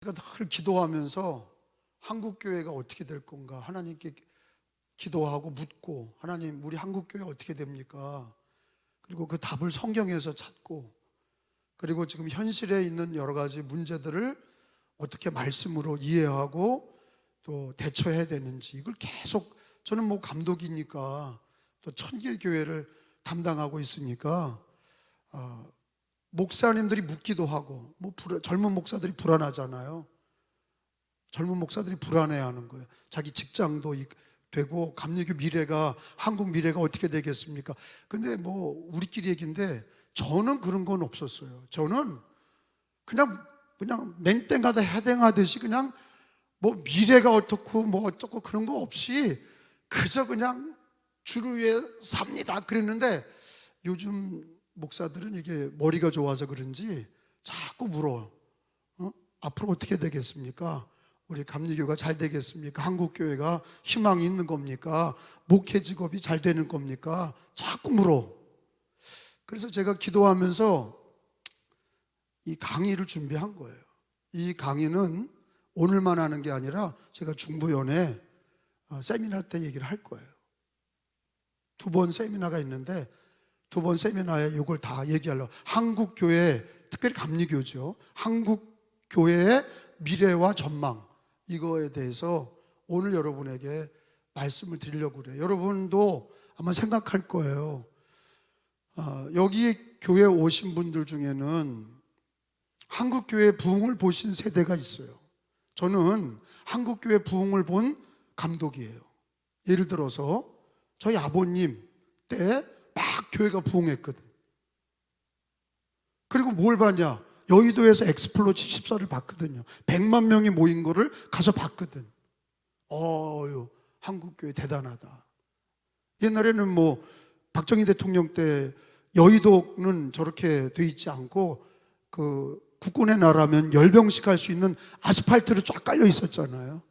그러니까 늘 기도하면서 한국교회가 어떻게 될 건가 하나님께 기도하고 묻고, 하나님 우리 한국교회 어떻게 됩니까? 그리고 그 답을 성경에서 찾고, 그리고 지금 현실에 있는 여러 가지 문제들을 어떻게 말씀으로 이해하고 또 대처해야 되는지, 이걸 계속, 저는 뭐 감독이니까 또 1000개 교회를 담당하고 있으니까 목사님들이 묻기도 하고, 젊은 목사들이 불안하잖아요. 젊은 목사들이 불안해하는 거예요. 자기 직장도 되고 감리교 미래가, 한국 미래가 어떻게 되겠습니까? 근데 뭐 우리끼리 얘기인데 저는 그런 건 없었어요. 저는 그냥 맹땡하다 해댕하듯이 그냥 뭐 미래가 어떻고 뭐 어떻고 그런 거 없이 그저 그냥 주를 위해 삽니다 그랬는데, 요즘 목사들은 이게 머리가 좋아서 그런지 자꾸 물어. 앞으로 어떻게 되겠습니까? 우리 감리교가 잘 되겠습니까? 한국교회가 희망이 있는 겁니까? 목회 직업이 잘 되는 겁니까? 자꾸 물어. 그래서 제가 기도하면서 이 강의를 준비한 거예요. 이 강의는 오늘만 하는 게 아니라 제가 중부연에 세미나 때 얘기를 할 거예요. 2번 세미나가 있는데 2번 세미나에 이걸 다 얘기하려고, 한국교회, 특별히 감리교죠, 한국교회의 미래와 전망, 이거에 대해서 오늘 여러분에게 말씀을 드리려고 그래요. 여러분도 아마 생각할 거예요. 여기 교회에 오신 분들 중에는 한국교회 부흥을 보신 세대가 있어요. 저는 한국교회 부흥을 본 감독이에요. 예를 들어서 저희 아버님 때 막 교회가 부흥했거든. 그리고 뭘 봤냐? 여의도에서 엑스플로 74를 봤거든요. 100만 명이 모인 거를 가서 봤거든. 한국교회 대단하다. 옛날에는 뭐 박정희 대통령 때 여의도는 저렇게 돼 있지 않고 그 국군의 나라면 열병식 할 수 있는 아스팔트로 쫙 깔려 있었잖아요.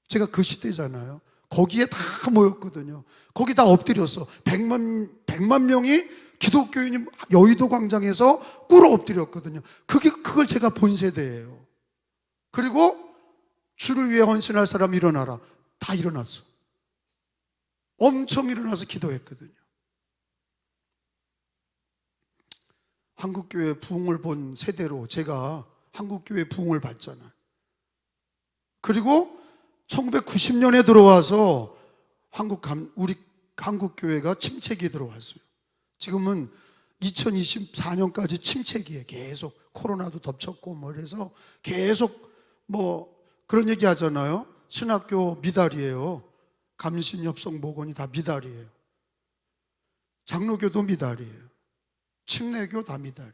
제가 그 시대잖아요. 거기에 다 모였거든요. 거기 다 엎드렸어. 100만 명이 기독교인이 여의도 광장에서 꿇어 엎드렸거든요. 그걸 제가 본 세대예요. 그리고 주를 위해 헌신할 사람 일어나라. 다 일어났어. 엄청 일어나서 기도했거든요. 한국교회 부흥을 본 세대로 제가 한국교회 부흥을 봤잖아요. 그리고 1990년에 들어와서 우리 한국교회가 침체기에 들어왔어요. 지금은 2024년까지 침체기에 계속 코로나도 덮쳤고 뭐 그래서 계속 뭐 그런 얘기 하잖아요. 신학교 미달이에요. 감신, 협성, 목원이 다 미달이에요. 장로교도 미달이에요. 침례교 다 미달이에요.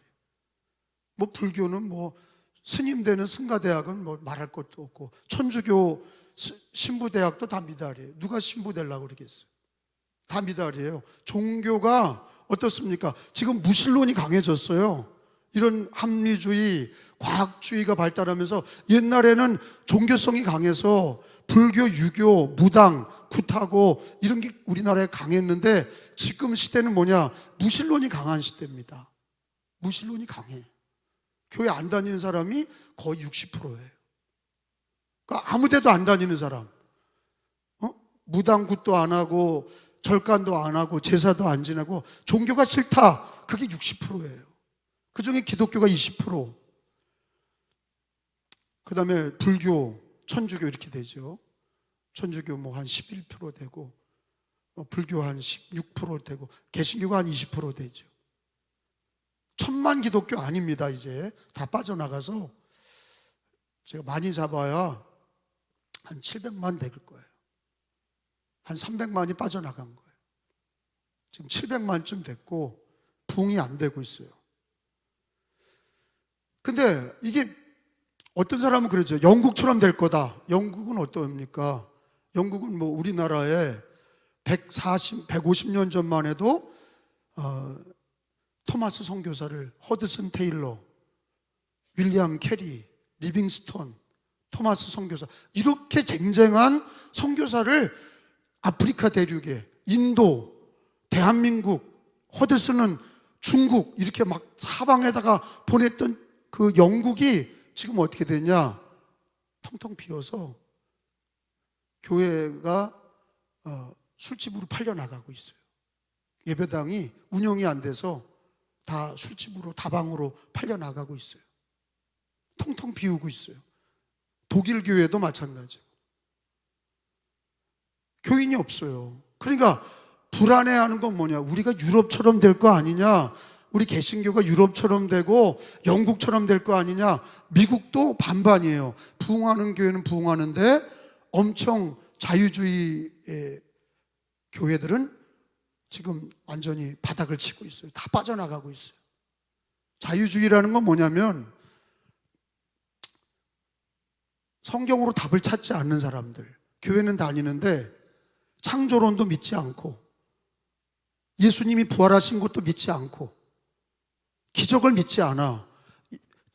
뭐 불교는 뭐 스님 되는 승가대학은 뭐 말할 것도 없고, 천주교 신부대학도 다 미달이에요. 누가 신부 되려고 그러겠어요? 다 미달이에요. 종교가 어떻습니까? 지금 무신론이 강해졌어요. 이런 합리주의, 과학주의가 발달하면서 옛날에는 종교성이 강해서 불교, 유교, 무당, 굿하고 이런 게 우리나라에 강했는데, 지금 시대는 뭐냐? 무신론이 강한 시대입니다. 무신론이 강해. 교회 안 다니는 사람이 거의 60%예요. 그러니까 아무 데도 안 다니는 사람, 무당, 굿도 안 하고 절간도 안 하고 제사도 안 지내고 종교가 싫다, 그게 60%예요. 그 중에 기독교가 20%, 그 다음에 불교, 천주교 이렇게 되죠. 천주교 뭐 한 11% 되고, 불교 한 16% 되고, 개신교가 한 20% 되죠. 1000만 기독교 아닙니다. 이제 다 빠져나가서 제가 많이 잡아야 한 700만 될 거예요. 한 300만이 빠져나간 거예요. 지금 700만쯤 됐고 부흥이 안 되고 있어요. 근데 이게 어떤 사람은 그러죠. 영국처럼 될 거다. 영국은 어떻습니까? 영국은 뭐 우리나라에 150년 전만 해도 토마스 선교사를, 허드슨 테일러, 윌리엄 캐리, 리빙스톤, 토마스 선교사, 이렇게 쟁쟁한 선교사를 아프리카 대륙에, 인도, 대한민국, 허드슨은 중국, 이렇게 막 사방에다가 보냈던 그 영국이 지금 어떻게 됐냐? 텅텅 비어서 교회가 술집으로 팔려나가고 있어요. 예배당이 운영이 안 돼서 다 술집으로 다방으로 팔려나가고 있어요. 텅텅 비우고 있어요. 독일 교회도 마찬가지고 교인이 없어요. 그러니까 불안해하는 건 뭐냐? 우리가 유럽처럼 될 거 아니냐? 우리 개신교가 유럽처럼 되고 영국처럼 될 거 아니냐? 미국도 반반이에요. 부흥하는 교회는 부흥하는데 엄청 자유주의 교회들은 지금 완전히 바닥을 치고 있어요. 다 빠져나가고 있어요. 자유주의라는 건 뭐냐면 성경으로 답을 찾지 않는 사람들, 교회는 다니는데 창조론도 믿지 않고 예수님이 부활하신 것도 믿지 않고 기적을 믿지 않아,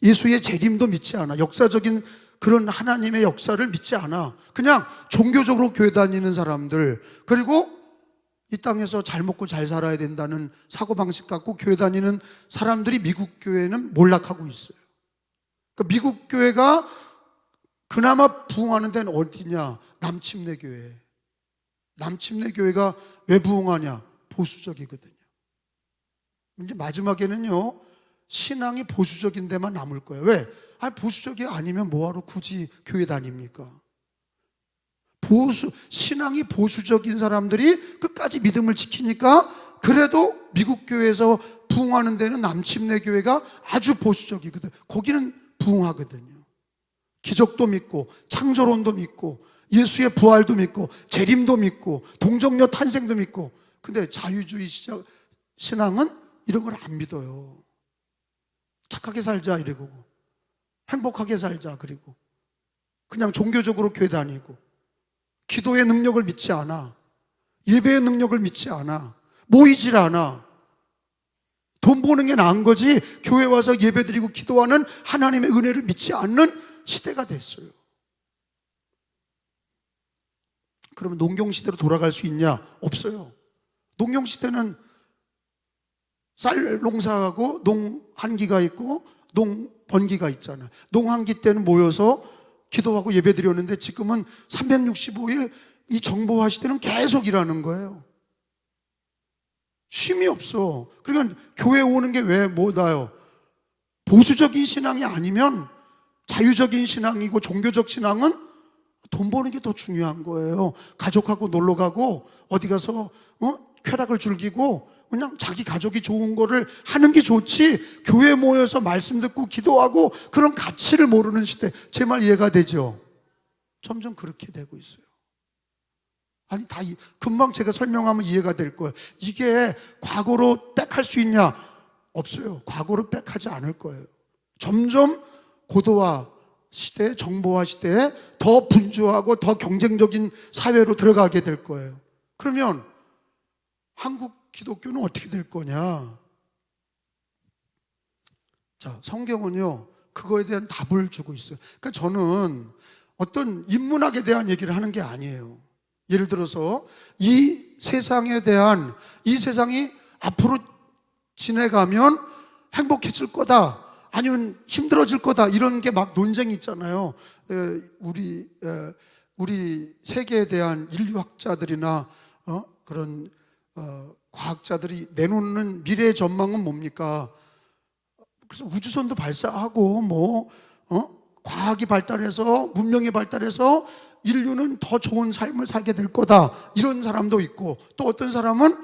예수의 재림도 믿지 않아, 역사적인 그런 하나님의 역사를 믿지 않아. 그냥 종교적으로 교회 다니는 사람들, 그리고 이 땅에서 잘 먹고 잘 살아야 된다는 사고방식 갖고 교회 다니는 사람들이 미국 교회는 몰락하고 있어요. 그러니까 미국 교회가 그나마 부흥하는 데는 어디냐? 남침내 교회. 남침내 교회가 왜 부흥하냐? 보수적이거든요. 이제 마지막에는요, 신앙이 보수적인 데만 남을 거예요. 왜? 보수적이 아니면 뭐하러 굳이 교회 다닙니까? 신앙이 보수적인 사람들이 끝까지 믿음을 지키니까 그래도 미국 교회에서 부흥하는 데는 남침내 교회가 아주 보수적이거든. 거기는 부흥하거든요. 기적도 믿고 창조론도 믿고 예수의 부활도 믿고 재림도 믿고 동정녀 탄생도 믿고. 근데 자유주의 신앙은 이런 걸 안 믿어요. 착하게 살자 이러고 행복하게 살자, 그리고 그냥 종교적으로 교회 다니고 기도의 능력을 믿지 않아, 예배의 능력을 믿지 않아, 모이질 않아. 돈 버는 게 나은 거지 교회 와서 예배드리고 기도하는 하나님의 은혜를 믿지 않는 시대가 됐어요. 그러면 농경시대로 돌아갈 수 있냐? 없어요. 농경시대는 쌀 농사하고 농한기가 있고 농번기가 있잖아요. 농한기 때는 모여서 기도하고 예배드렸는데 지금은 365일 이 정보화 시대는 계속 일하는 거예요. 쉼이 없어. 그러니까 교회 오는 게 왜 뭐다요? 보수적인 신앙이 아니면 자유적인 신앙이고 종교적 신앙은 돈 버는 게 더 중요한 거예요. 가족하고 놀러 가고 어디 가서 쾌락을 즐기고 그냥 자기 가족이 좋은 거를 하는 게 좋지, 교회 모여서 말씀 듣고 기도하고 그런 가치를 모르는 시대. 제 말 이해가 되죠? 점점 그렇게 되고 있어요. 아니, 금방 제가 설명하면 이해가 될 거예요. 이게 과거로 백할 수 있냐? 없어요. 과거로 백하지 않을 거예요. 점점 고도화 시대, 정보화 시대에 더 분주하고 더 경쟁적인 사회로 들어가게 될 거예요. 그러면 한국 기독교는 어떻게 될 거냐? 자, 성경은요, 그거에 대한 답을 주고 있어요. 그러니까 저는 어떤 인문학에 대한 얘기를 하는 게 아니에요. 예를 들어서 이 세상에 대한, 이 세상이 앞으로 지내가면 행복해질 거다, 아니면 힘들어질 거다, 이런 게 막 논쟁이 있잖아요. 우리 세계에 대한 인류학자들이나 그런 과학자들이 내놓는 미래의 전망은 뭡니까? 그래서 우주선도 발사하고 과학이 발달해서 문명이 발달해서 인류는 더 좋은 삶을 살게 될 거다, 이런 사람도 있고, 또 어떤 사람은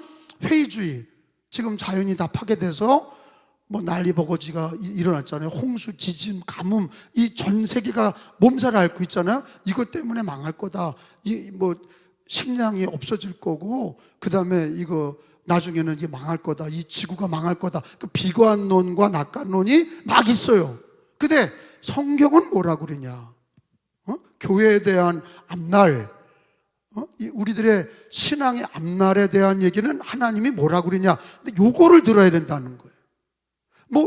회의주의, 지금 자연이 다 파괴돼서 난리버거지가 일어났잖아요. 홍수, 지진, 가뭄, 이 전 세계가 몸살을 앓고 있잖아요. 이것 때문에 망할 거다, 식량이 없어질 거고, 그 다음에 이거 나중에는 이게 망할 거다, 이 지구가 망할 거다. 그 비관론과 낙관론이 막 있어요. 근데 성경은 뭐라고 그러냐? 교회에 대한 앞날, 우리들의 신앙의 앞날에 대한 얘기는 하나님이 뭐라고 그러냐? 근데 요거를 들어야 된다는 거예요.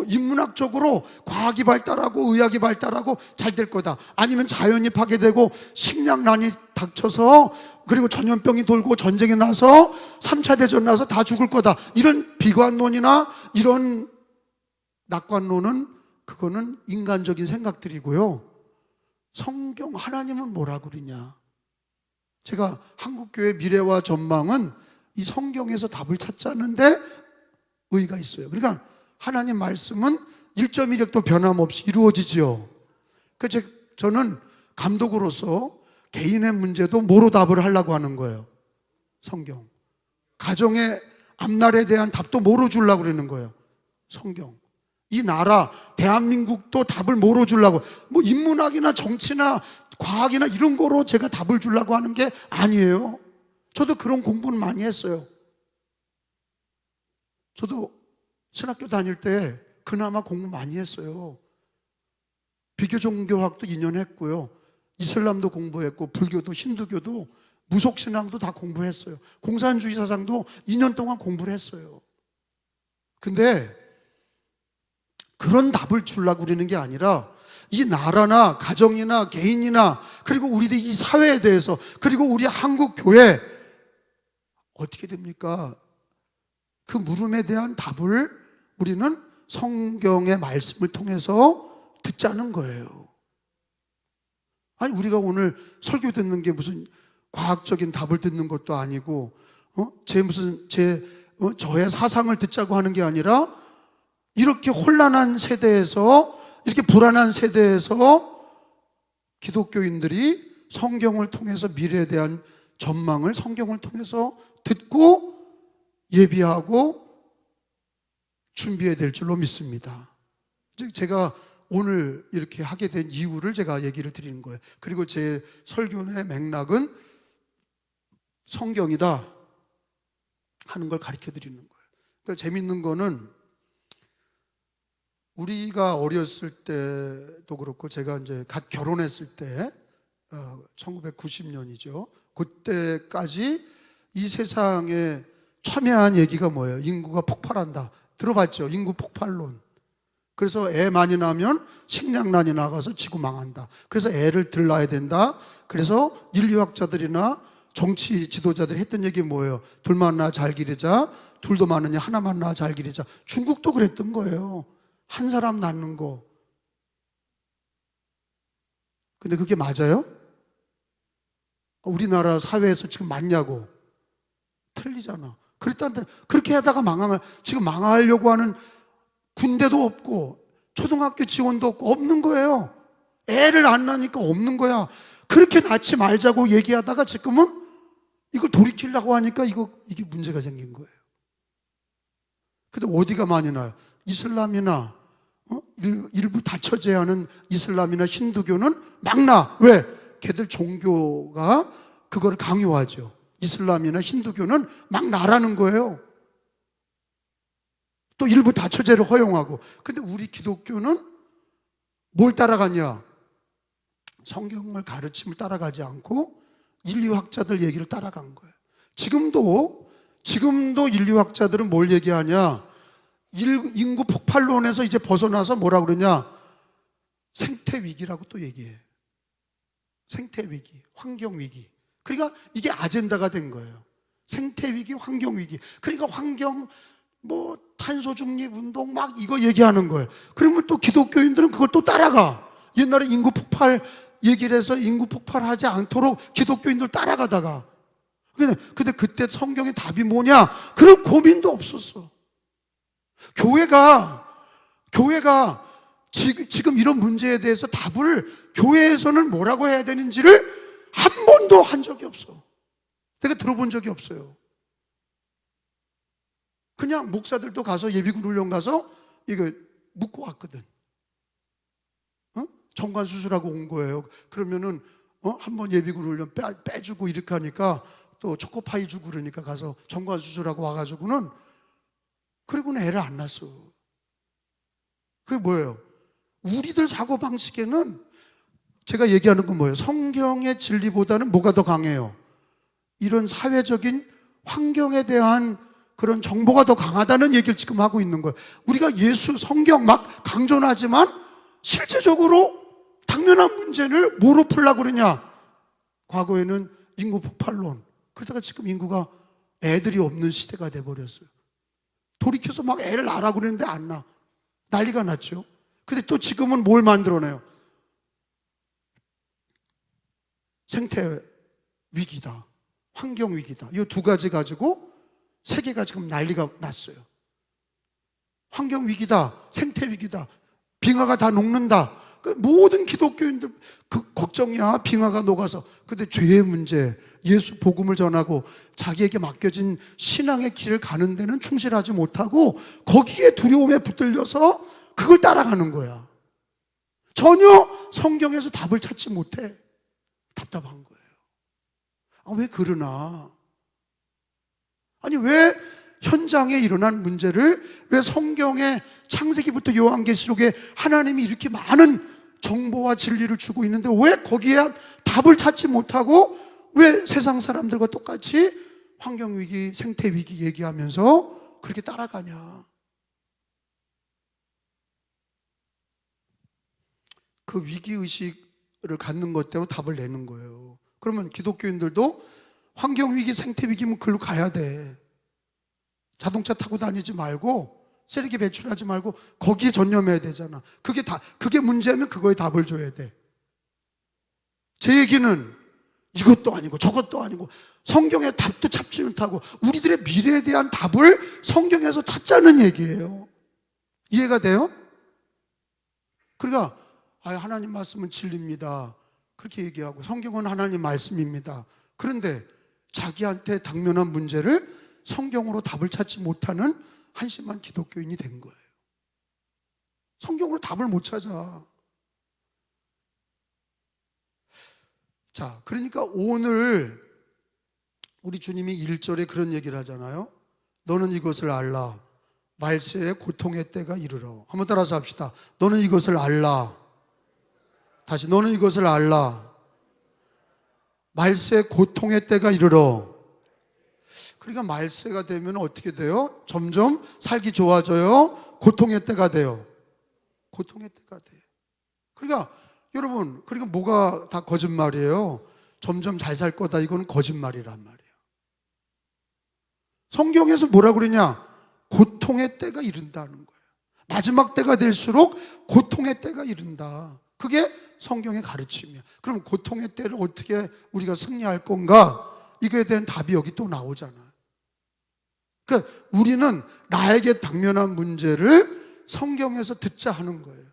인문학적으로 과학이 발달하고 의학이 발달하고 잘 될 거다, 아니면 자연이 파괴되고 식량난이 닥쳐서 그리고 전염병이 돌고 전쟁이 나서 3차 대전 나서 다 죽을 거다, 이런 비관론이나 이런 낙관론은 그거는 인간적인 생각들이고요. 성경 하나님은 뭐라 그러냐? 제가 한국교회 미래와 전망은 이 성경에서 답을 찾자는데 의의가 있어요. 그러니까 하나님 말씀은 1.1획도 변함없이 이루어지지요. 그래서 저는 감독으로서 개인의 문제도 뭐로 답을 하려고 하는 거예요? 성경. 가정의 앞날에 대한 답도 뭐로 주려고 그러는 거예요? 성경. 이 나라 대한민국도 답을 뭐로 주려고, 뭐 인문학이나 정치나 과학이나 이런 거로 제가 답을 주려고 하는 게 아니에요. 저도 그런 공부는 많이 했어요. 저도 신학교 다닐 때 그나마 공부 많이 했어요. 비교 종교학도 2년 했고요, 이슬람도 공부했고, 불교도 힌두교도 무속신앙도 다 공부했어요. 공산주의 사상도 2년 동안 공부를 했어요. 근데 그런 답을 주려고 그러는 게 아니라 이 나라나 가정이나 개인이나 그리고 우리들 이 사회에 대해서, 그리고 우리 한국 교회 어떻게 됩니까? 그 물음에 대한 답을 우리는 성경의 말씀을 통해서 듣자는 거예요. 아니, 우리가 오늘 설교 듣는 게 무슨 과학적인 답을 듣는 것도 아니고, 저의 사상을 듣자고 하는 게 아니라, 이렇게 혼란한 세대에서, 이렇게 불안한 세대에서 기독교인들이 성경을 통해서 미래에 대한 전망을 성경을 통해서 듣고 예비하고 준비해야 될 줄로 믿습니다. 제가 오늘 이렇게 하게 된 이유를 제가 얘기를 드리는 거예요. 그리고 제 설교의 맥락은 성경이다 하는 걸 가르쳐 드리는 거예요. 그러니까 재밌는 거는, 우리가 어렸을 때도 그렇고, 제가 이제 갓 결혼했을 때 1990년이죠. 그때까지 이 세상에 첨예한 얘기가 뭐예요? 인구가 폭발한다. 들어봤죠? 인구 폭발론. 그래서 애 많이 나면 식량난이 나가서 지구 망한다. 그래서 애를 덜 낳아야 된다. 그래서 인류학자들이나 정치 지도자들이 했던 얘기 뭐예요? 둘만 낳아 잘 기르자. 둘도 많으니 하나만 낳아 잘 기르자. 중국도 그랬던 거예요. 한 사람 낳는 거. 근데 그게 맞아요? 우리나라 사회에서 지금 맞냐고? 틀리잖아. 그렇게 하다가 지금 망하려고 하는 군대도 없고 초등학교 지원도 없는 거예요. 애를 안 낳으니까 없는 거야. 그렇게 낳지 말자고 얘기하다가 지금은 이걸 돌이키려고 하니까 이게 문제가 생긴 거예요. 근데 어디가 많이 나요? 이슬람이나 일부 다처제야 하는 이슬람이나 힌두교는 막 나. 왜? 걔들 종교가 그걸 강요하죠. 이슬람이나 힌두교는 막 나라는 거예요. 또 일부 다처제를 허용하고. 근데 우리 기독교는 뭘 따라가냐? 성경을 가르침을 따라가지 않고 인류학자들 얘기를 따라간 거예요. 지금도 인류학자들은 뭘 얘기하냐? 인구 폭발론에서 이제 벗어나서 뭐라 그러냐? 생태 위기라고 또 얘기해. 생태 위기, 환경 위기. 그러니까 이게 아젠다가 된 거예요. 생태 위기, 환경 위기. 그러니까 탄소 중립 운동 막 이거 얘기하는 거예요. 그러면 또 기독교인들은 그걸 또 따라가. 옛날에 인구 폭발 얘기를 해서 인구 폭발하지 않도록 기독교인들 따라가다가. 근데 그때 성경의 답이 뭐냐? 그런 고민도 없었어. 교회가 지금 이런 문제에 대해서 답을 교회에서는 뭐라고 해야 되는지를 한 번도 한 적이 없어. 내가 들어본 적이 없어요. 그냥 목사들도 가서 예비군 훈련 가서 이거 묻고 왔거든. 정관 수술하고 온 거예요. 그러면은 한번 예비군 훈련 빼주고 이렇게 하니까 또 초코파이 주고 그러니까 가서 정관 수술하고 와가지고는, 그리고는 애를 안 낳았어. 그게 뭐예요? 우리들 사고방식에는 제가 얘기하는 건 뭐예요? 성경의 진리보다는 뭐가 더 강해요? 이런 사회적인 환경에 대한 그런 정보가 더 강하다는 얘기를 지금 하고 있는 거예요. 우리가 성경 막 강조하지만 실제적으로 당면한 문제를 뭐로 풀려고 그러냐? 과거에는 인구 폭발론. 그러다가 지금 인구가 애들이 없는 시대가 돼버렸어요. 돌이켜서 막 애를 낳으라고 그랬는데 안 낳아. 난리가 났죠. 근데 또 지금은 뭘 만들어내요? 생태 위기다, 환경 위기다. 이 두 가지 가지고 세계가 지금 난리가 났어요. 환경 위기다, 생태 위기다, 빙하가 다 녹는다. 그 모든 기독교인들 그 걱정이야, 빙하가 녹아서. 근데 죄의 문제, 예수 복음을 전하고 자기에게 맡겨진 신앙의 길을 가는 데는 충실하지 못하고 거기에 두려움에 붙들려서 그걸 따라가는 거야. 전혀 성경에서 답을 찾지 못해. 답답한 거예요. 왜 그러나? 아니, 왜 현장에 일어난 문제를, 왜 성경의 창세기부터 요한계시록에 하나님이 이렇게 많은 정보와 진리를 주고 있는데 왜 거기에 답을 찾지 못하고 왜 세상 사람들과 똑같이 환경위기, 생태위기 얘기하면서 그렇게 따라가냐? 그 위기의식을 갖는 것대로 답을 내는 거예요. 그러면 기독교인들도 환경위기, 생태위기면 글로 가야 돼. 자동차 타고 다니지 말고, 쓰레기 배출하지 말고 거기에 전념해야 되잖아. 그게 문제면 그거에 답을 줘야 돼. 제 얘기는 이것도 아니고 저것도 아니고 성경의 답도 찾지 못하고 우리들의 미래에 대한 답을 성경에서 찾자는 얘기예요. 이해가 돼요? 그러니까 하나님 말씀은 진리입니다, 그렇게 얘기하고 성경은 하나님 말씀입니다. 그런데 자기한테 당면한 문제를 성경으로 답을 찾지 못하는 한심한 기독교인이 된 거예요. 성경으로 답을 못 찾아. 자, 그러니까 오늘 우리 주님이 1절에 그런 얘기를 하잖아요. 너는 이것을 알라, 말세의 고통의 때가 이르러. 한번 따라서 합시다. 너는 이것을 알라. 다시, 너는 이것을 알라, 말세의 고통의 때가 이르러. 그러니까 말세가 되면 어떻게 돼요? 점점 살기 좋아져요? 고통의 때가 돼요? 고통의 때가 돼. 그러니까 여러분, 그러니까 뭐가 다 거짓말이에요? 점점 잘 살 거다, 이거는 거짓말이란 말이에요. 성경에서 뭐라 그러냐? 고통의 때가 이른다는 거예요. 마지막 때가 될수록 고통의 때가 이른다. 그게 성경의 가르침이야. 그럼 고통의 때를 어떻게 우리가 승리할 건가? 이거에 대한 답이 여기 또 나오잖아. 그러니까 우리는 나에게 당면한 문제를 성경에서 듣자 하는 거예요.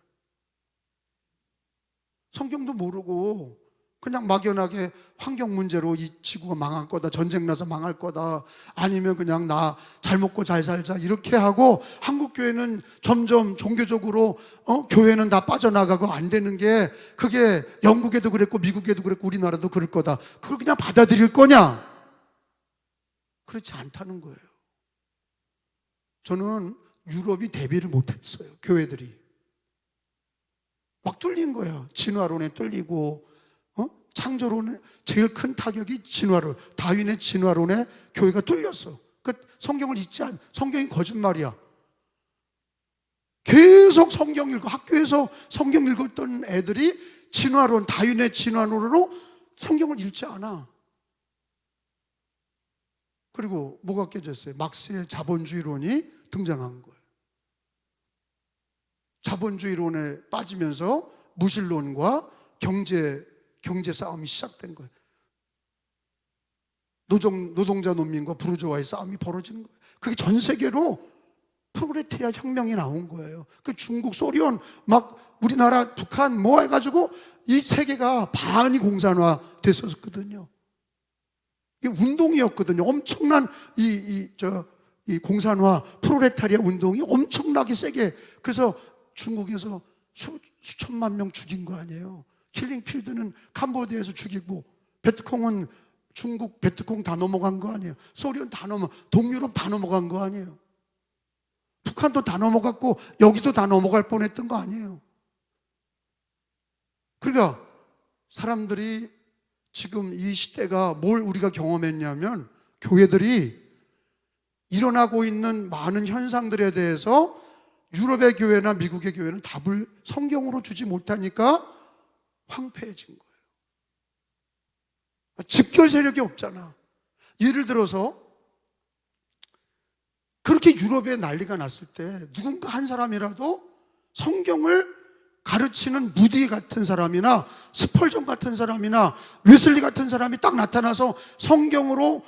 성경도 모르고 그냥 막연하게 환경 문제로 이 지구가 망할 거다, 전쟁 나서 망할 거다, 아니면 그냥 나 잘 먹고 잘 살자 이렇게 하고, 한국 교회는 점점 종교적으로 교회는 다 빠져나가고 안 되는 게, 그게 영국에도 그랬고 미국에도 그랬고 우리나라도 그럴 거다, 그걸 그냥 받아들일 거냐? 그렇지 않다는 거예요. 저는 유럽이 대비를 못했어요. 교회들이 막 뚫린 거야. 진화론에 뚫리고, 창조론의 제일 큰 타격이 진화론, 다윈의 진화론에 교회가 뚫렸어. 그 성경을 성경이 거짓말이야. 계속 성경 읽고, 학교에서 성경 읽었던 애들이 진화론, 다윈의 진화론으로 성경을 읽지 않아. 그리고 뭐가 깨졌어요? 막스의 자본주의론이 등장한 거예요. 자본주의론에 빠지면서 무신론과 경제 싸움이 시작된 거예요. 노동자 논민과 부르주아의 싸움이 벌어지는 거예요. 그게 전 세계로 프로레타리아 혁명이 나온 거예요. 그 중국, 소련, 막 우리나라, 북한 뭐 해가지고 이 세계가 반이 공산화 됐었거든요. 이게 운동이었거든요. 엄청난 이 공산화, 프로레타리아 운동이 엄청나게 세게. 그래서 중국에서 수천만 명 죽인 거 아니에요. 킬링필드는 캄보디아에서 죽이고, 베트콩은 중국 베트콩 다 넘어간 거 아니에요. 소련 다 동유럽 다 넘어간 거 아니에요. 북한도 다 넘어갔고 여기도 다 넘어갈 뻔했던 거 아니에요. 그러니까 사람들이 지금 이 시대가 뭘 우리가 경험했냐면, 교회들이 일어나고 있는 많은 현상들에 대해서 유럽의 교회나 미국의 교회는 답을 성경으로 주지 못하니까 황폐해진 거예요. 집결 세력이 없잖아. 예를 들어서 그렇게 유럽에 난리가 났을 때 누군가 한 사람이라도 성경을 가르치는 무디 같은 사람이나 스펄전 같은 사람이나 웨슬리 같은 사람이 딱 나타나서 성경으로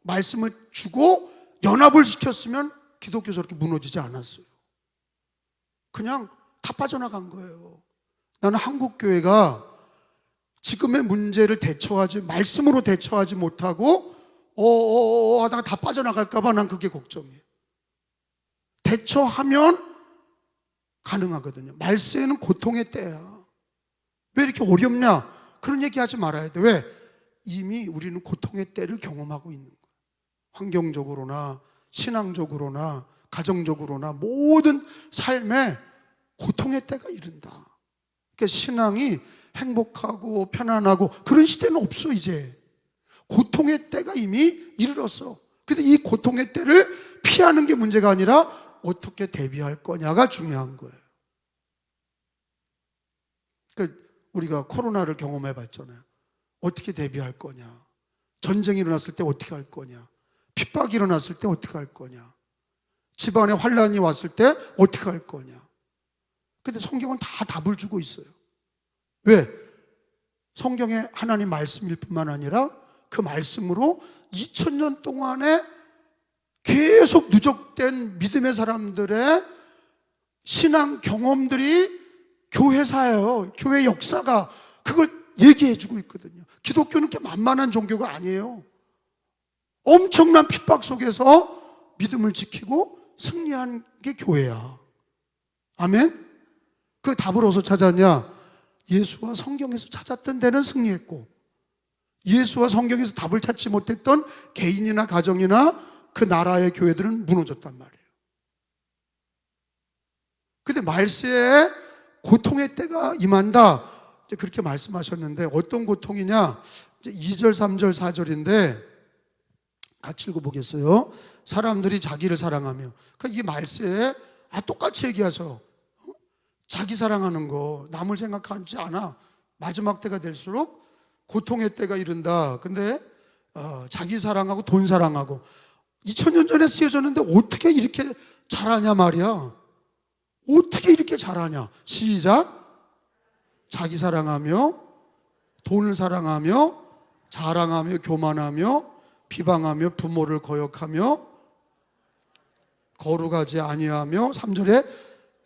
말씀을 주고 연합을 시켰으면 기독교 저렇게 무너지지 않았어요. 그냥 다 빠져나간 거예요. 나는 한국 교회가 지금의 문제를 말씀으로 대처하지 못하고 하다가 다 빠져나갈까 봐 난 그게 걱정이에요. 대처하면 가능하거든요. 말세는 고통의 때야. 왜 이렇게 어렵냐? 그런 얘기 하지 말아야 돼. 왜? 이미 우리는 고통의 때를 경험하고 있는 거예요. 환경적으로나 신앙적으로나 가정적으로나 모든 삶에 고통의 때가 이른다. 그러니까 신앙이 행복하고 편안하고 그런 시대는 없어. 이제 고통의 때가 이미 이르렀어. 근데 이 고통의 때를 피하는 게 문제가 아니라 어떻게 대비할 거냐가 중요한 거예요. 그러니까 우리가 코로나를 경험해 봤잖아요. 어떻게 대비할 거냐, 전쟁이 일어났을 때 어떻게 할 거냐, 핍박이 일어났을 때 어떻게 할 거냐, 집안에 환란이 왔을 때 어떻게 할 거냐. 근데 성경은 다 답을 주고 있어요. 왜? 성경의 하나님 말씀일 뿐만 아니라 그 말씀으로 2000년 동안에 계속 누적된 믿음의 사람들의 신앙 경험들이 교회사예요. 교회 역사가 그걸 얘기해 주고 있거든요. 기독교는 그렇게 만만한 종교가 아니에요. 엄청난 핍박 속에서 믿음을 지키고 승리한 게 교회야. 아멘? 그 답을 어디서 찾았냐? 예수와 성경에서 찾았던 데는 승리했고, 예수와 성경에서 답을 찾지 못했던 개인이나 가정이나 그 나라의 교회들은 무너졌단 말이에요. 근데 말세에 고통의 때가 임한다, 그렇게 말씀하셨는데 어떤 고통이냐? 2절, 3절, 4절인데 같이 읽어보겠어요. 사람들이 자기를 사랑하며, 그러니까 이 말세에 똑같이 얘기하셔. 자기 사랑하는 거, 남을 생각하지 않아. 마지막 때가 될수록 고통의 때가 이른다. 근데 자기 사랑하고 돈 사랑하고 2000년 전에 쓰여졌는데 어떻게 이렇게 잘하냐 말이야. 어떻게 이렇게 잘하냐. 시작. 자기 사랑하며 돈을 사랑하며 자랑하며 교만하며 비방하며 부모를 거역하며 거룩하지 아니하며 3절에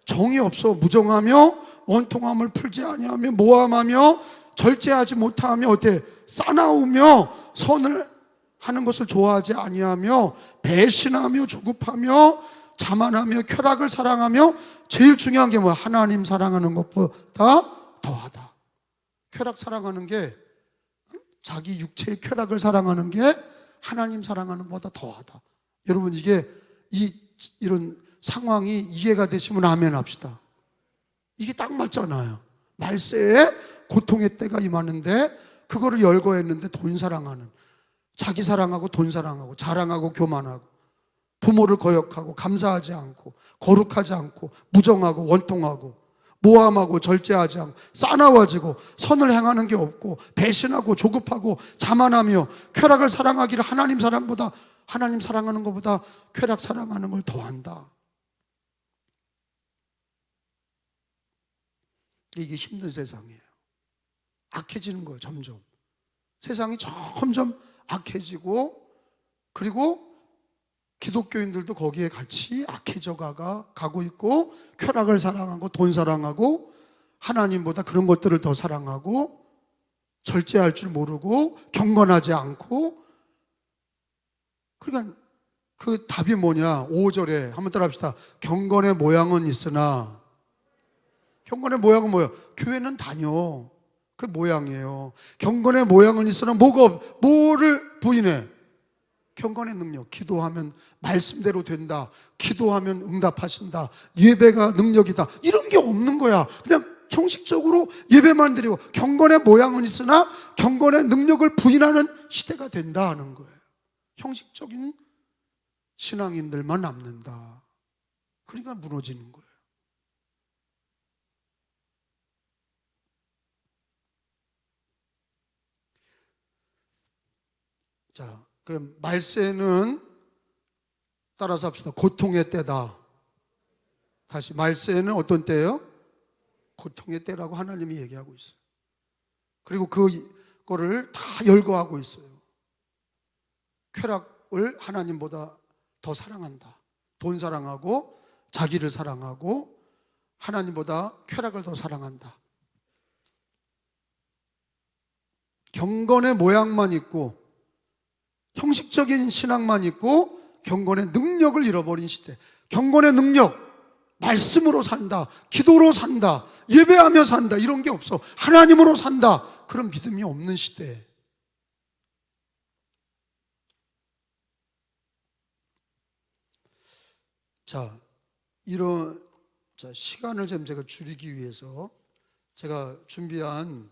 정이 없어 무정하며 원통함을 풀지 아니하며 모함하며 절제하지 못하며 어때? 싸나우며 선을 하는 것을 좋아하지 아니하며 배신하며 조급하며 자만하며 쾌락을 사랑하며 제일 중요한 게 뭐야? 하나님 사랑하는 것보다 더하다. 쾌락 사랑하는 게, 자기 육체의 쾌락을 사랑하는 게 하나님 사랑하는 것보다 더하다. 여러분, 이런 상황이 이해가 되시면 아멘 합시다. 이게 딱 맞잖아요. 말세에 고통의 때가 임하는데 그거를 열거했는데 돈 사랑하는, 자기 사랑하고 돈 사랑하고 자랑하고 교만하고 부모를 거역하고 감사하지 않고 거룩하지 않고 무정하고 원통하고 모함하고 절제하지 않고 싸나워지고 선을 행하는 게 없고 배신하고 조급하고 자만하며 쾌락을 사랑하기를 하나님 사랑하는 것보다 쾌락 사랑하는 걸 더한다. 이게 힘든 세상이에요. 악해지는 거예요. 점점 세상이 점점 악해지고, 그리고 기독교인들도 거기에 같이 악해져 가고 있고, 쾌락을 사랑하고 돈 사랑하고 하나님보다 그런 것들을 더 사랑하고 절제할 줄 모르고 경건하지 않고. 그러니까 그 답이 뭐냐? 5절에 한번 따라 합시다. 경건의 모양은 있으나, 경건의 모양은 뭐예요? 교회는 다녀. 그 모양이에요. 경건의 모양은 있으나 뭐를 부인해? 경건의 능력. 기도하면 말씀대로 된다, 기도하면 응답하신다, 예배가 능력이다, 이런 게 없는 거야. 그냥 형식적으로 예배만 드리고 경건의 모양은 있으나 경건의 능력을 부인하는 시대가 된다 하는 거예요. 형식적인 신앙인들만 남는다. 그러니까 무너지는 거예요. 자, 그 말세는 따라서 합시다. 고통의 때다. 다시, 말세는 어떤 때예요? 고통의 때라고 하나님이 얘기하고 있어요. 그리고 그거를 다 열거하고 있어요. 쾌락을 하나님보다 더 사랑한다. 돈 사랑하고 자기를 사랑하고 하나님보다 쾌락을 더 사랑한다. 경건의 모양만 있고 형식적인 신앙만 있고 경건의 능력을 잃어버린 시대. 경건의 능력, 말씀으로 산다, 기도로 산다, 예배하며 산다, 이런 게 없어. 하나님으로 산다, 그런 믿음이 없는 시대. 시간을 좀 제가 줄이기 위해서 제가 준비한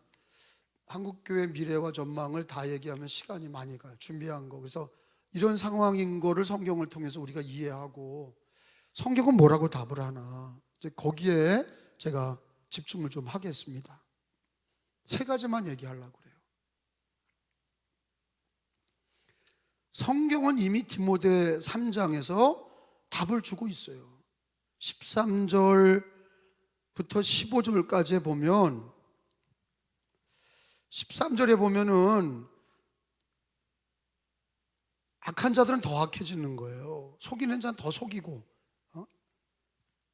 한국교회 미래와 전망을 다 얘기하면 시간이 많이 가요. 준비한 거. 그래서 이런 상황인 거를 성경을 통해서 우리가 이해하고 성경은 뭐라고 답을 하나, 이제 거기에 제가 집중을 좀 하겠습니다. 3가지만 얘기하려고 그래요. 성경은 이미 디모데 3장에서 답을 주고 있어요. 13절부터 15절까지 보면, 13절에 보면은 악한 자들은 더 악해지는 거예요. 속이는 자는 더 속이고,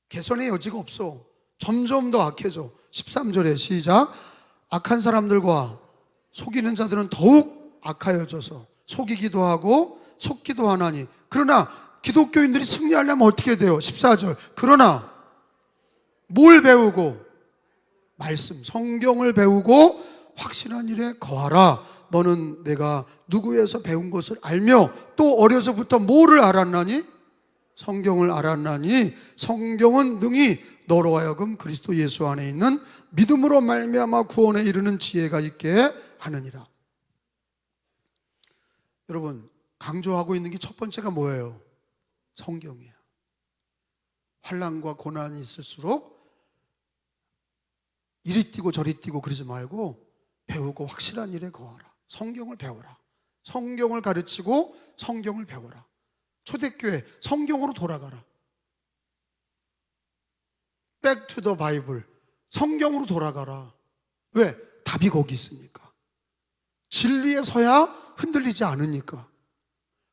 개선의 여지가 없어. 점점 더 악해져. 13절에 시작. 악한 사람들과 속이는 자들은 더욱 악하여져서 속이기도 하고 속기도 하나니, 그러나 기독교인들이 승리하려면 어떻게 돼요? 14절. 그러나 뭘 배우고? 말씀, 성경을 배우고 확실한 일에 거하라. 너는 내가 누구에서 배운 것을 알며 또 어려서부터 뭐를 알았나니? 성경을 알았나니 성경은 능히 너로 하여금 그리스도 예수 안에 있는 믿음으로 말미암아 구원에 이르는 지혜가 있게 하느니라. 여러분, 강조하고 있는 게 첫 번째가 뭐예요? 성경이에요. 환난과 고난이 있을수록 이리 뛰고 저리 뛰고 그러지 말고 배우고 확실한 일에 거하라. 성경을 배워라. 성경을 가르치고 성경을 배워라. 초대교회 성경으로 돌아가라. Back to the Bible. 성경으로 돌아가라. 왜? 답이 거기 있으니까. 진리에 서야 흔들리지 않으니까.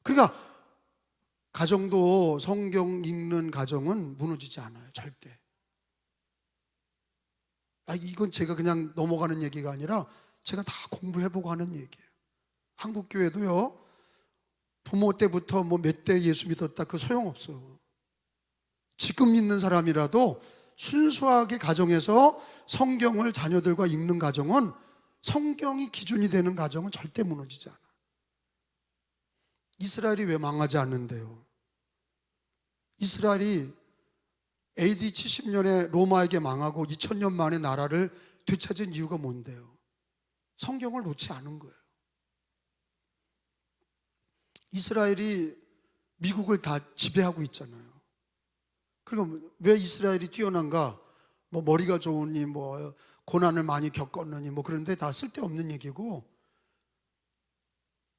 그러니까 가정도 성경 읽는 가정은 무너지지 않아요. 절대. 이건 제가 그냥 넘어가는 얘기가 아니라 제가 다 공부해보고 하는 얘기예요. 한국교회도요, 부모 때부터 몇 대 예수 믿었다, 그 소용없어. 지금 믿는 사람이라도 순수하게 가정에서 성경을 자녀들과 읽는 가정은, 성경이 기준이 되는 가정은 절대 무너지지 않아. 이스라엘이 왜 망하지 않는데요? 이스라엘이 AD 70년에 로마에게 망하고 2000년 만에 나라를 되찾은 이유가 뭔데요? 성경을 놓지 않은 거예요. 이스라엘이 미국을 다 지배하고 있잖아요. 그럼 왜 이스라엘이 뛰어난가? 머리가 좋으니, 고난을 많이 겪었느니, 그런데 다 쓸데없는 얘기고,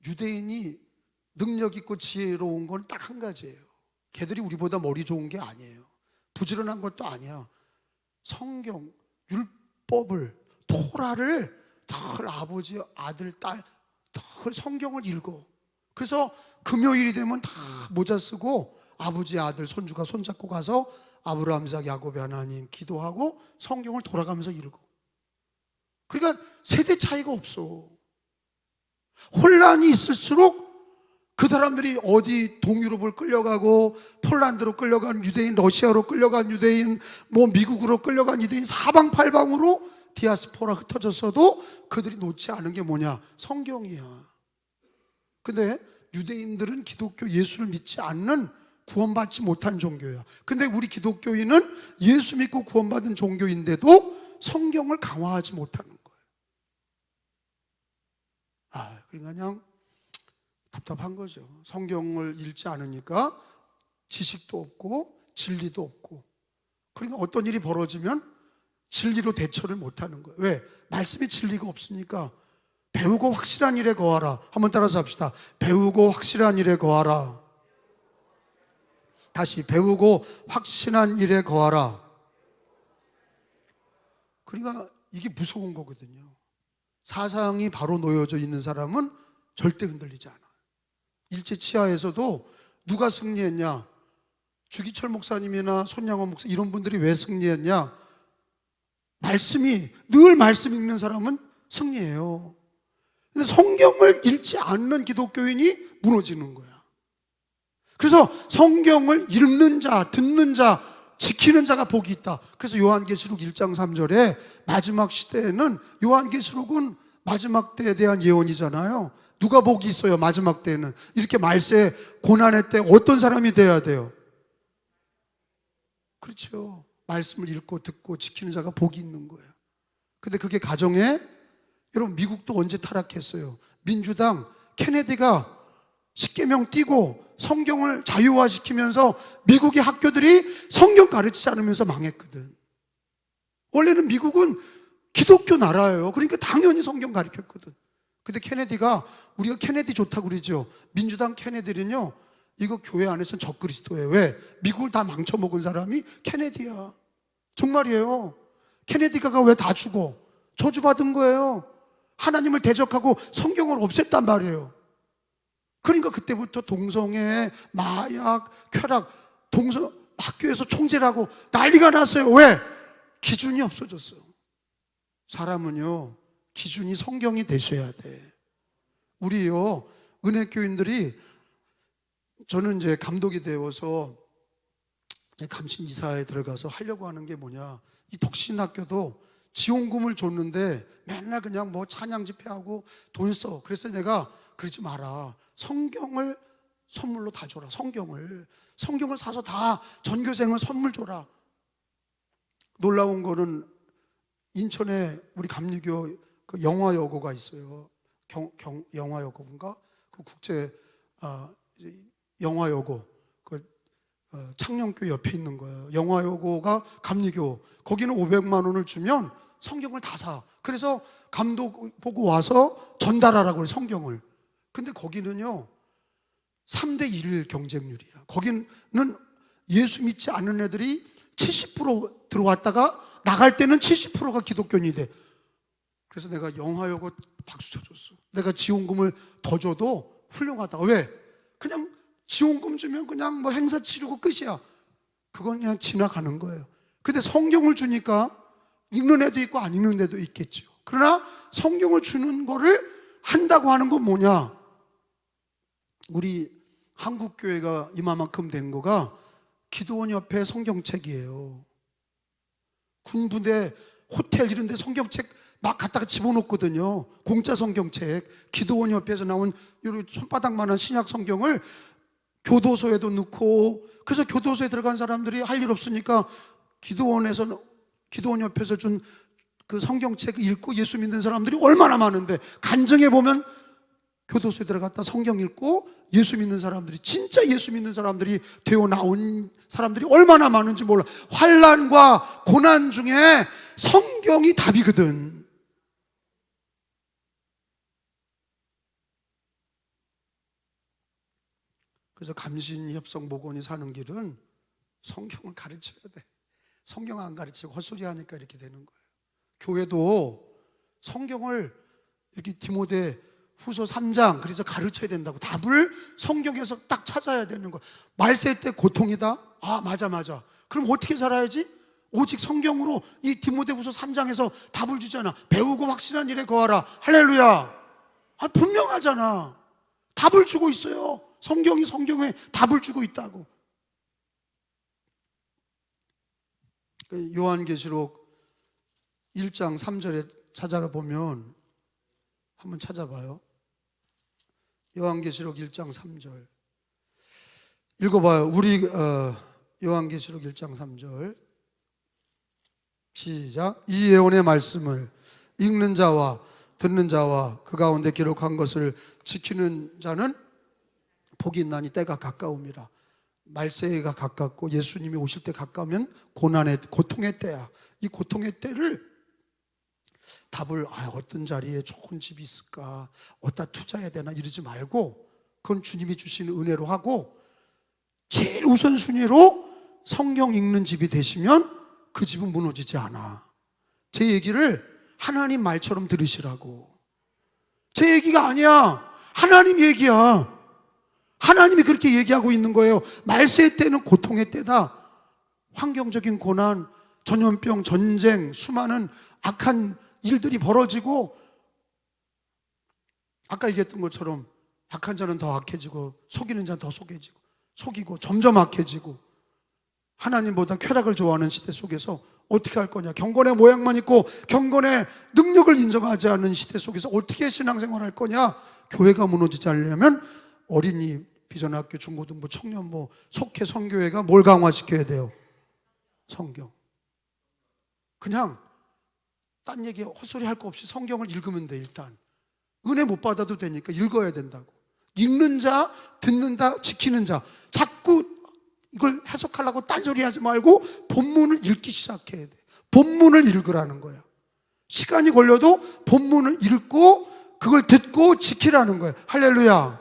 유대인이 능력 있고 지혜로운 건 딱 한 가지예요. 걔들이 우리보다 머리 좋은 게 아니에요. 부지런한 것도 아니야. 성경, 율법을, 토라를 늘 아버지, 아들, 딸, 늘 성경을 읽어. 그래서 금요일이 되면 다 모자 쓰고 아버지, 아들, 손주가 손잡고 가서 아브라함, 이삭, 야곱의 하나님 기도하고 성경을 돌아가면서 읽어. 그러니까 세대 차이가 없어. 혼란이 있을수록 그 사람들이 어디 동유럽을 끌려가고 폴란드로 끌려간 유대인, 러시아로 끌려간 유대인, 미국으로 끌려간 유대인, 사방팔방으로 디아스포라 흩어졌어도 그들이 놓지 않은 게 뭐냐? 성경이야. 근데 유대인들은 기독교 예수를 믿지 않는, 구원받지 못한 종교야. 근데 우리 기독교인은 예수 믿고 구원받은 종교인데도 성경을 강화하지 못하는 거예요. 그러니까 그냥 답답한 거죠. 성경을 읽지 않으니까 지식도 없고 진리도 없고, 그러니까 어떤 일이 벌어지면 진리로 대처를 못하는 거예요. 왜? 말씀이 진리가 없으니까. 배우고 확실한 일에 거하라. 한번 따라서 합시다. 배우고 확실한 일에 거하라. 다시, 배우고 확실한 일에 거하라. 그러니까 이게 무서운 거거든요. 사상이 바로 놓여져 있는 사람은 절대 흔들리지 않아. 일제 치하에서도 누가 승리했냐? 주기철 목사님이나 손양원 목사 이런 분들이 왜 승리했냐? 늘 말씀 읽는 사람은 승리해요. 근데 성경을 읽지 않는 기독교인이 무너지는 거야. 그래서 성경을 읽는 자, 듣는 자, 지키는 자가 복이 있다. 그래서 요한계시록 1장 3절에 마지막 시대에는, 요한계시록은 마지막 때에 대한 예언이잖아요. 누가 복이 있어요? 마지막 때에는 이렇게 말세 고난의 때 어떤 사람이 돼야 돼요? 그렇죠. 말씀을 읽고 듣고 지키는 자가 복이 있는 거예요. 근데 그게 가정에, 여러분 미국도 언제 타락했어요? 민주당 케네디가 십계명 띄고 성경을 자유화시키면서 미국의 학교들이 성경 가르치지 않으면서 망했거든. 원래는 미국은 기독교 나라예요. 그러니까 당연히 성경 가르쳤거든. 근데 케네디가, 우리가 케네디 좋다고 그러죠. 민주당 케네디는요, 이거 교회 안에서는 적그리스도예요. 왜? 미국을 다 망쳐먹은 사람이 케네디야. 정말이에요. 케네디가 왜 다 죽어? 저주받은 거예요. 하나님을 대적하고 성경을 없앴단 말이에요. 그러니까 그때부터 동성애, 마약, 쾌락, 학교에서 총질하고 난리가 났어요. 왜? 기준이 없어졌어요. 사람은요, 기준이 성경이 되셔야 돼. 우리요, 은혜교인들이, 저는 이제 감독이 되어서 감신 이사에 들어가서 하려고 하는 게 뭐냐, 이 덕신학교도 지원금을 줬는데 맨날 그냥 뭐 찬양 집회하고 돈 써. 그래서 내가 그러지 마라. 성경을 선물로 다 줘라. 성경을 사서 다 전교생을 선물 줘라. 놀라운 거는 인천에 우리 감리교 그 영화여고가 있어요. 영화여고인가? 그 국제 영화여고, 그 창녕교 옆에 있는 거예요. 영화여고가 감리교. 거기는 500만 원을 주면 성경을 다 사. 그래서 감독 보고 와서 전달하라고 그래, 성경을. 근데 거기는요 3대 1 경쟁률이야. 거기는 예수 믿지 않는 애들이 70% 들어왔다가 나갈 때는 70%가 기독교인이 돼. 그래서 내가 영화여고 박수 쳐줬어. 내가 지원금을 더 줘도 훌륭하다. 왜? 그냥 지원금 주면 그냥 뭐 행사 치르고 끝이야. 그건 그냥 지나가는 거예요. 근데 성경을 주니까 읽는 애도 있고 안 읽는 애도 있겠죠. 그러나 성경을 주는 거를 한다고 하는 건 뭐냐? 우리 한국교회가 이만큼 된 거가 기도원 옆에 성경책이에요. 군부대, 호텔 이런 데 성경책 막 갖다가 집어넣거든요. 공짜 성경책. 기도원 옆에서 나온 이런 손바닥만한 신약 성경을 교도소에도 넣고, 그래서 교도소에 들어간 사람들이 할 일 없으니까 기도원 옆에서 준 그 성경책 읽고 예수 믿는 사람들이 얼마나 많은데, 간증해 보면 교도소에 들어갔다 성경 읽고 예수 믿는 사람들이, 진짜 예수 믿는 사람들이 되어 나온 사람들이 얼마나 많은지 몰라. 환난과 고난 중에 성경이 답이거든. 그래서 감신협성목원이 사는 길은 성경을 가르쳐야 돼. 성경 안 가르치고 헛소리 하니까 이렇게 되는 거예요. 교회도 성경을 이렇게 디모데 후서 3장 그래서 가르쳐야 된다고. 답을 성경에서 딱 찾아야 되는 거예요. 말세 때 고통이다? 아 맞아. 그럼 어떻게 살아야지? 오직 성경으로. 이 디모데 후서 3장에서 답을 주잖아. 배우고 확신한 일에 거하라. 할렐루야. 분명하잖아. 답을 주고 있어요. 성경이 성경에 답을 주고 있다고. 요한계시록 1장 3절에 찾아가 보면, 한번 찾아봐요. 요한계시록 1장 3절 읽어봐요. 우리 요한계시록 1장 3절 시작. 이 예언의 말씀을 읽는 자와 듣는 자와 그 가운데 기록한 것을 지키는 자는 복이 있나니 때가 가까움이라. 말세가 가깝고 예수님이 오실 때 가까우면 고통의 때야. 이 고통의 때를 답을 어떤 자리에 좋은 집이 있을까, 어디다 투자해야 되나 이러지 말고, 그건 주님이 주시는 은혜로 하고, 제일 우선순위로 성경 읽는 집이 되시면 그 집은 무너지지 않아. 제 얘기를 하나님 말처럼 들으시라고. 제 얘기가 아니야. 하나님 얘기야. 하나님이 그렇게 얘기하고 있는 거예요. 말세의 때는 고통의 때다. 환경적인 고난, 전염병, 전쟁, 수많은 악한 일들이 벌어지고, 아까 얘기했던 것처럼 악한 자는 더 악해지고 속이는 자는 더 속이고 점점 악해지고, 하나님보다 쾌락을 좋아하는 시대 속에서 어떻게 할 거냐. 경건의 모양만 있고 경건의 능력을 인정하지 않는 시대 속에서 어떻게 신앙생활 할 거냐. 교회가 무너지지 않으려면 어린이, 비전학교, 중고등부, 청년부, 속회, 선교회가 뭘 강화시켜야 돼요? 성경. 그냥 딴 얘기 헛소리 할 거 없이 성경을 읽으면 돼. 일단 은혜 못 받아도 되니까 읽어야 된다고. 읽는 자, 듣는 자, 지키는 자. 자꾸 이걸 해석하려고 딴소리 하지 말고 본문을 읽기 시작해야 돼. 본문을 읽으라는 거야. 시간이 걸려도 본문을 읽고 그걸 듣고 지키라는 거야. 할렐루야.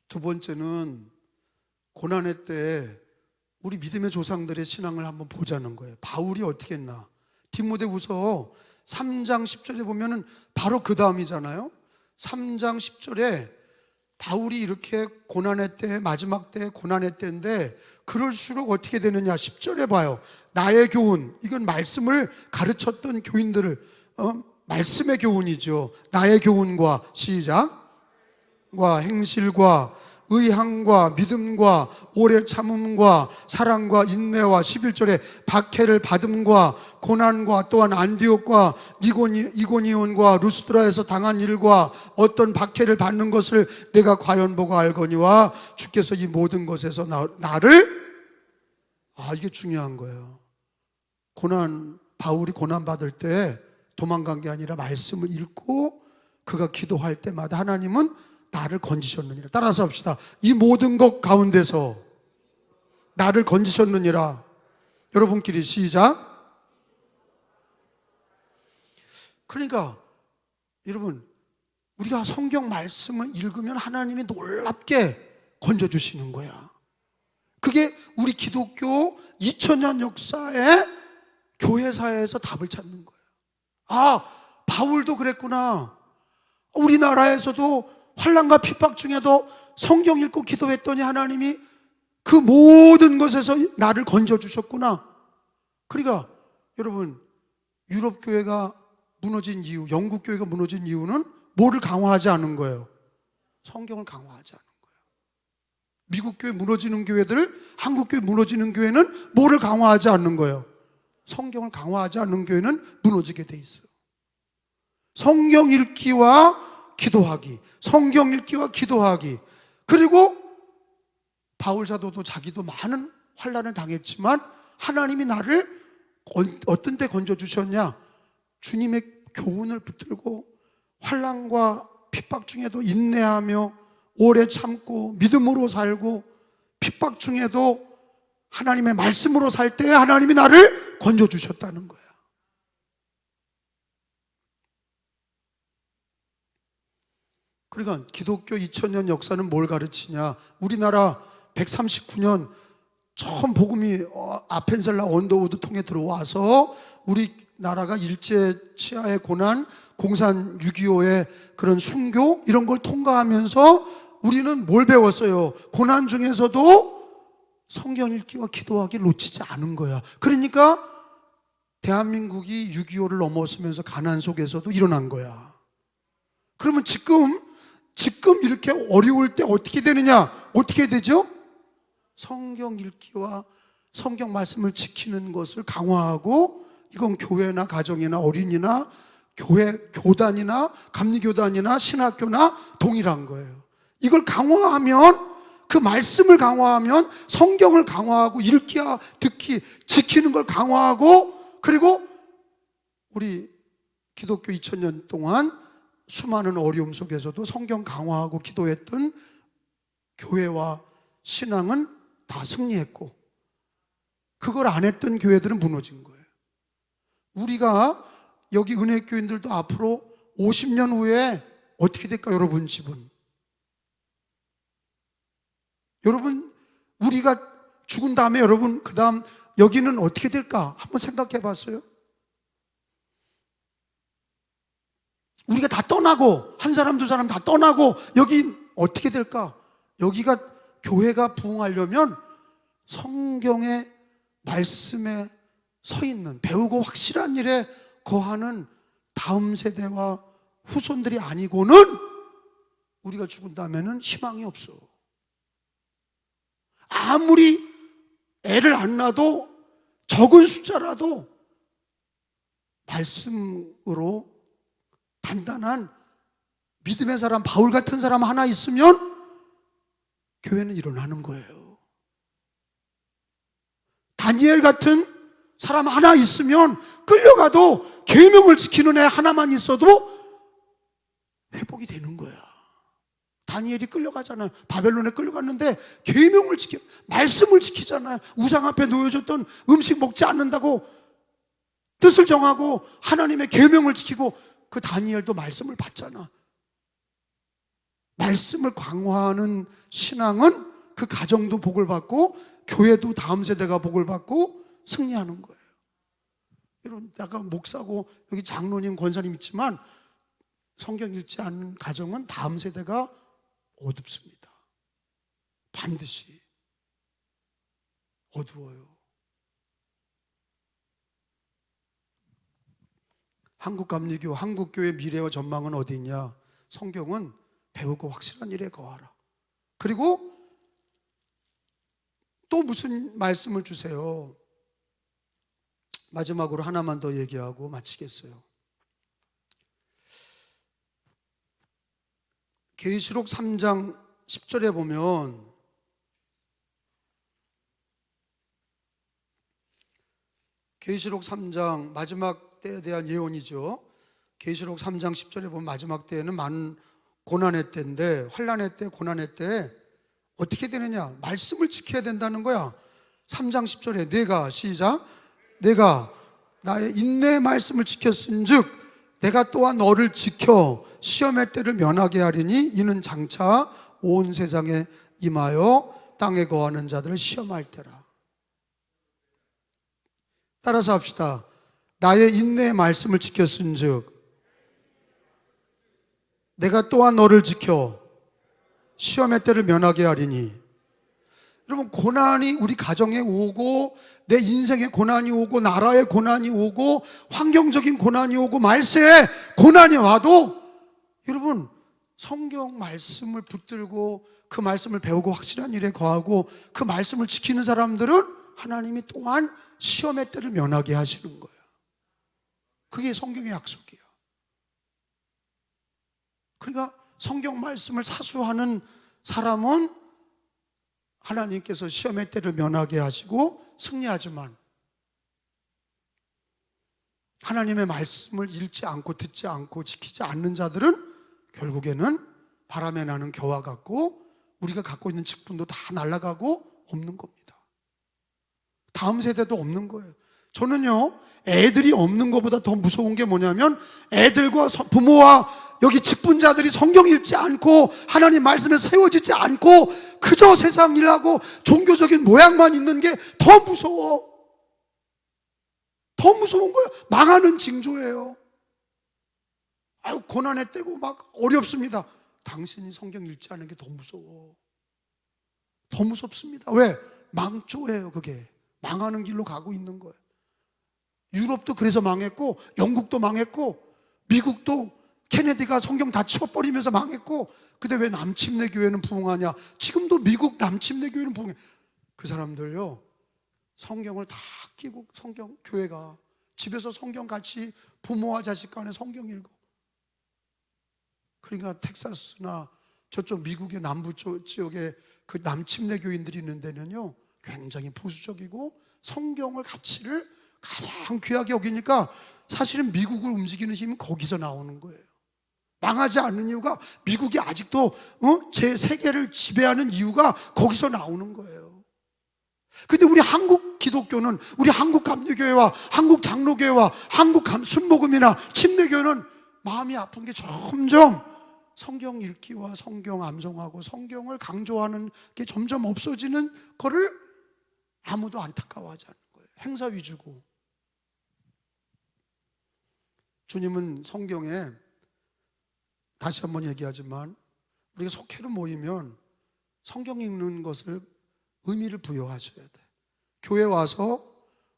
두 번째는 고난의 때 우리 믿음의 조상들의 신앙을 한번 보자는 거예요. 바울이 어떻게 했나. 디모데후서 3장 10절에 보면은 바로 그 다음이잖아요. 3장 10절에 바울이 이렇게 고난의 때, 마지막 때 고난의 때인데 그럴수록 어떻게 되느냐. 10절에 봐요. 나의 교훈, 이건 말씀을 가르쳤던 교인들을 말씀의 교훈이죠. 나의 교훈과 시작, 과 행실과 의향과 믿음과 오래 참음과 사랑과 인내와 11절에 박해를 받음과 고난과 또한 안디옥과 이고니온과 루스드라에서 당한 일과 어떤 박해를 받는 것을 내가 과연 보고 알거니와 주께서 이 모든 것에서 나를 이게 중요한 거예요. 바울이 고난 받을 때 도망간 게 아니라 말씀을 읽고 그가 기도할 때마다 하나님은 나를 건지셨느니라. 따라서 합시다. 이 모든 것 가운데서 나를 건지셨느니라. 여러분끼리 시작. 그러니까 여러분, 우리가 성경 말씀을 읽으면 하나님이 놀랍게 건져주시는 거야. 그게 우리 기독교 2000년 역사의 교회사에서 답을 찾는 거예요. 바울도 그랬구나. 우리나라에서도 환난과 핍박 중에도 성경 읽고 기도했더니 하나님이 그 모든 것에서 나를 건져주셨구나. 그러니까 여러분, 유럽 교회가 무너진 이유, 영국 교회가 무너진 이유는 뭐를 강화하지 않은 거예요? 성경을 강화하지 않은 거예요. 미국 교회 무너지는 교회들, 한국 교회 무너지는 교회는 뭐를 강화하지 않는 거예요? 성경을 강화하지 않는 교회는 무너지게 돼 있어요. 성경 읽기와 기도하기, 성경 읽기와 기도하기. 그리고 바울 사도도 자기도 많은 환난을 당했지만 하나님이 나를 어떤 때 건져주셨냐? 주님의 교훈을 붙들고 환난과 핍박 중에도 인내하며 오래 참고 믿음으로 살고 핍박 중에도 하나님의 말씀으로 살 때 하나님이 나를 건져주셨다는 거야. 그러니까 기독교 2000년 역사는 뭘 가르치냐. 우리나라 139년 처음 복음이 아펜셀라 언더우드 통해 들어와서 우리나라가 일제 치하의 고난, 공산 6.25의 그런 순교 이런 걸 통과하면서 우리는 뭘 배웠어요? 고난 중에서도 성경 읽기와 기도하기를 놓치지 않은 거야. 그러니까 대한민국이 6.25를 넘어서면서 가난 속에서도 일어난 거야. 그러면 지금 이렇게 어려울 때 어떻게 되느냐? 어떻게 되죠? 성경 읽기와 성경 말씀을 지키는 것을 강화하고, 이건 교회나 가정이나 어린이나 교회 교단이나 감리교단이나 신학교나 동일한 거예요. 이걸 강화하면, 그 말씀을 강화하면 성경을 강화하고 읽기와 듣기, 지키는 걸 강화하고, 그리고 우리 기독교 2000년 동안 수많은 어려움 속에서도 성경 강화하고 기도했던 교회와 신앙은 다 승리했고, 그걸 안 했던 교회들은 무너진 거예요. 우리가 여기 은혜교인들도 앞으로 50년 후에 어떻게 될까? 여러분 집은, 여러분 우리가 죽은 다음에 여러분 그 다음 여기는 어떻게 될까? 한번 생각해 봤어요? 우리가 다 떠나고, 한 사람 두 사람 다 떠나고, 여기 어떻게 될까? 여기가, 교회가 부흥하려면 성경의 말씀에 서 있는, 배우고 확실한 일에 거하는 다음 세대와 후손들이 아니고는 우리가 죽은다면은 희망이 없어. 아무리 애를 안 낳아도 적은 숫자라도 말씀으로 단단한 믿음의 사람, 바울 같은 사람 하나 있으면 교회는 일어나는 거예요. 다니엘 같은 사람 하나 있으면 끌려가도 계명을 지키는 애 하나만 있어도 회복이 되는 거야. 다니엘이 끌려가잖아요. 바벨론에 끌려갔는데 계명을 지켜, 말씀을 지키잖아요. 우상 앞에 놓여졌던 음식 먹지 않는다고 뜻을 정하고 하나님의 계명을 지키고, 그 다니엘도 말씀을 받잖아. 말씀을 강화하는 신앙은 그 가정도 복을 받고 교회도 다음 세대가 복을 받고 승리하는 거예요. 여러분, 약간 목사고 여기 장로님, 권사님 있지만 성경 읽지 않는 가정은 다음 세대가 어둡습니다. 반드시 어두워요. 한국감리교, 한국교회 미래와 전망은 어디 있냐? 성경은 배우고 확실한 일에 거하라. 그리고 또 무슨 말씀을 주세요? 마지막으로 하나만 더 얘기하고 마치겠어요. 계시록 3장 10절에 보면 계시록 3장 마지막 때에 대한 예언이죠. 계시록 3장 10절에 보면 마지막 때에는 많은 고난의 때인데, 환난의 때, 고난의 때 어떻게 되느냐? 말씀을 지켜야 된다는 거야. 3장 10절에 내가, 시작, 내가 나의 인내의 말씀을 지켰은즉 내가 또한 너를 지켜 시험의 때를 면하게 하리니 이는 장차 온 세상에 임하여 땅에 거하는 자들을 시험할 때라. 따라서 합시다. 나의 인내의 말씀을 지켰은즉 내가 또한 너를 지켜 시험의 때를 면하게 하리니. 여러분, 고난이 우리 가정에 오고 내 인생에 고난이 오고 나라에 고난이 오고 환경적인 고난이 오고 말세에 고난이 와도 여러분, 성경 말씀을 붙들고 그 말씀을 배우고 확실한 일에 거하고 그 말씀을 지키는 사람들은 하나님이 또한 시험의 때를 면하게 하시는 거예요. 그게 성경의 약속이에요. 그러니까 성경 말씀을 사수하는 사람은 하나님께서 시험의 때를 면하게 하시고 승리하지만, 하나님의 말씀을 읽지 않고 듣지 않고 지키지 않는 자들은 결국에는 바람에 나는 겨와 같고 우리가 갖고 있는 직분도 다 날아가고 없는 겁니다. 다음 세대도 없는 거예요. 저는요, 애들이 없는 것보다 더 무서운 게 뭐냐면 애들과 부모와 여기 직분자들이 성경 읽지 않고 하나님 말씀에 세워지지 않고 그저 세상 일하고 종교적인 모양만 있는 게 더 무서워. 더 무서운 거예요. 망하는 징조예요. 아유, 고난의 때고 막 어렵습니다. 당신이 성경 읽지 않는 게 더 무서워. 더 무섭습니다. 왜? 망조예요. 그게 망하는 길로 가고 있는 거예요. 유럽도 그래서 망했고, 영국도 망했고, 미국도 케네디가 성경 다 치워버리면서 망했고, 근데 왜 남침내 교회는 부흥하냐? 지금도 미국 남침내 교회는 부흥해. 그 사람들요, 성경을 다 끼고 성경, 교회가 집에서 성경 같이 부모와 자식 간에 성경 읽어. 그러니까 텍사스나 저쪽 미국의 남부 쪽 지역에 그 남침내 교인들이 있는 데는요, 굉장히 보수적이고 성경을 가치를 가장 귀하게 여기니까 사실은 미국을 움직이는 힘은 거기서 나오는 거예요. 망하지 않는 이유가, 미국이 아직도 제 세계를 지배하는 이유가 거기서 나오는 거예요. 근데 우리 한국 기독교는, 우리 한국 감리교회와 한국 장로교회와 한국 순복음이나 침례교회는 마음이 아픈 게 점점 성경 읽기와 성경 암송하고 성경을 강조하는 게 점점 없어지는 거를 아무도 안타까워하지 않는 거예요. 행사 위주고. 주님은 성경에 다시 한번 얘기하지만 우리가 속회로 모이면 성경 읽는 것을 의미를 부여하셔야 돼. 교회 와서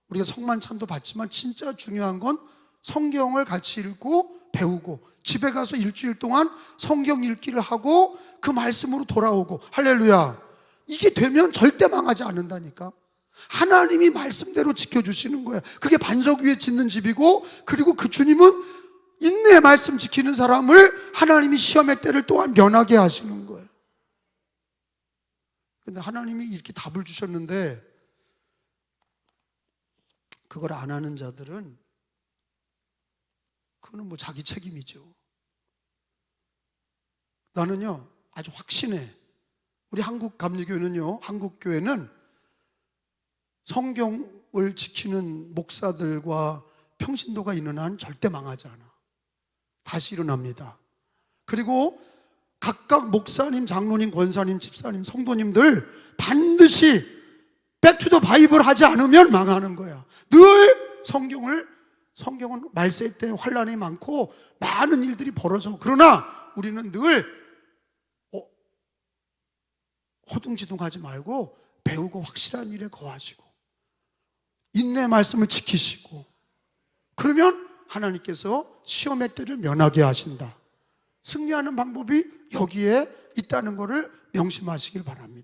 우리가 성만찬도 받지만 진짜 중요한 건 성경을 같이 읽고 배우고, 집에 가서 일주일 동안 성경 읽기를 하고 그 말씀으로 돌아오고. 할렐루야. 이게 되면 절대 망하지 않는다니까. 하나님이 말씀대로 지켜주시는 거야. 그게 반석 위에 짓는 집이고, 그리고 그 주님은 인내의 말씀 지키는 사람을 하나님이 시험의 때를 또한 면하게 하시는 거예요. 근데 하나님이 이렇게 답을 주셨는데 그걸 안 하는 자들은 그거는 뭐 자기 책임이죠. 나는요 아주 확신해. 우리 한국 감리교회는요, 한국 교회는 성경을 지키는 목사들과 평신도가 있는 한 절대 망하지 않아. 다시 일어납니다. 그리고 각각 목사님, 장로님, 권사님, 집사님, 성도님들 반드시 백투더 바이블 하지 않으면 망하는 거야. 늘 성경은 말세 때 환란이 많고 많은 일들이 벌어져. 그러나 우리는 늘 허둥지둥하지 말고 배우고 확실한 일에 거하시고 인내 말씀을 지키시고, 그러면 하나님께서 시험의 때를 면하게 하신다. 승리하는 방법이 여기에 있다는 것을 명심하시길 바랍니다.